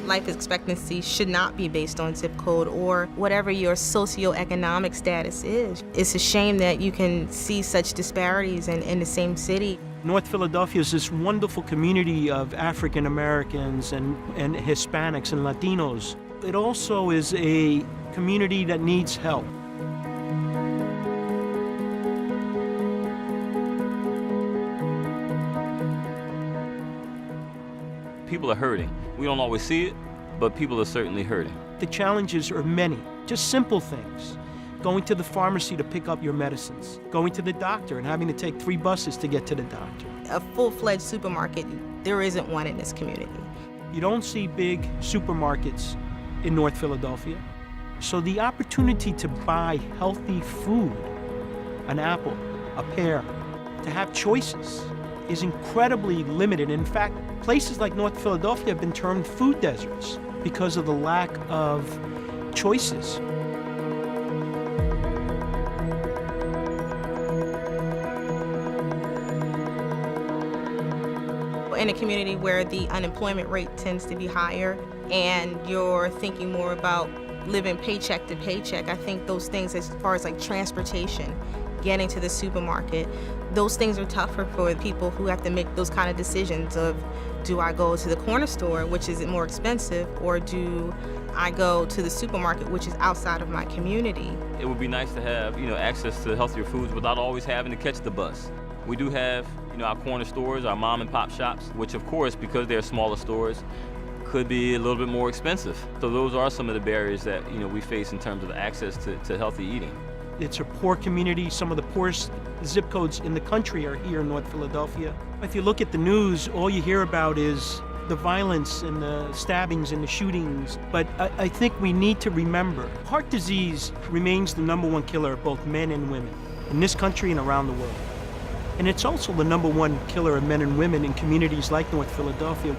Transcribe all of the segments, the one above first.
life expectancy should not be based on zip code or whatever your socioeconomic status is. It's a shame that you can see such disparities in the same city. North Philadelphia is this wonderful community of African Americans and Hispanics and Latinos. It also is a community that needs help. People are hurting. We don't always see it, but people are certainly hurting. The challenges are many, just simple things. Going to the pharmacy to pick up your medicines, going to the doctor and having to take 3 buses to get to the doctor. A full-fledged supermarket, there isn't one in this community. You don't see big supermarkets in North Philadelphia. So the opportunity to buy healthy food, an apple, a pear, to have choices is incredibly limited. In fact, places like North Philadelphia have been termed food deserts because of the lack of choices. In a community where the unemployment rate tends to be higher and you're thinking more about living paycheck to paycheck, I think those things as far as like transportation, getting to the supermarket, those things are tougher for people who have to make those kind of decisions of, do I go to the corner store, which is more expensive, or do I go to the supermarket, which is outside of my community? It would be nice to have, access to healthier foods without always having to catch the bus. We do have, our corner stores, our mom and pop shops, which of course, because they're smaller stores, could be a little bit more expensive. So those are some of the barriers that, we face in terms of access to healthy eating. It's a poor community. Some of the poorest zip codes in the country are here in North Philadelphia. If you look at the news, all you hear about is the violence and the stabbings and the shootings. But I think we need to remember, heart disease remains the #1 killer of both men and women in this country and around the world. And it's also the #1 killer of men and women in communities like North Philadelphia.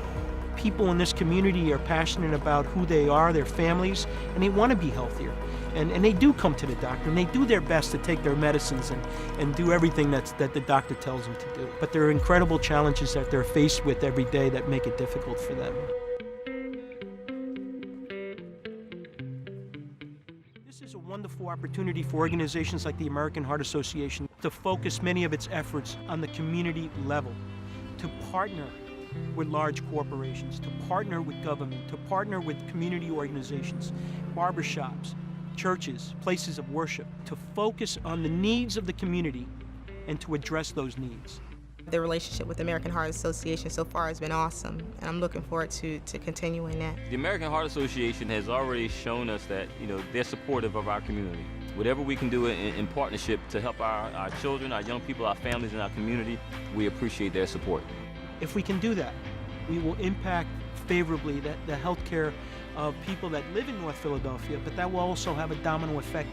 People in this community are passionate about who they are, their families, and they want to be healthier. And they do come to the doctor, and they do their best to take their medicines and do everything that the doctor tells them to do. But there are incredible challenges that they're faced with every day that make it difficult for them. This is a wonderful opportunity for organizations like the American Heart Association to focus many of its efforts on the community level, to partner with large corporations, to partner with government, to partner with community organizations, barbershops, churches, places of worship, to focus on the needs of the community and to address those needs. The relationship with the American Heart Association so far has been awesome, and I'm looking forward to continuing that. The American Heart Association has already shown us that, they're supportive of our community. Whatever we can do in partnership to help our children, our young people, our families, and our community, we appreciate their support. If we can do that, we will impact favorably the health care of people that live in North Philadelphia, but that will also have a domino effect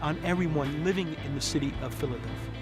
on everyone living in the city of Philadelphia.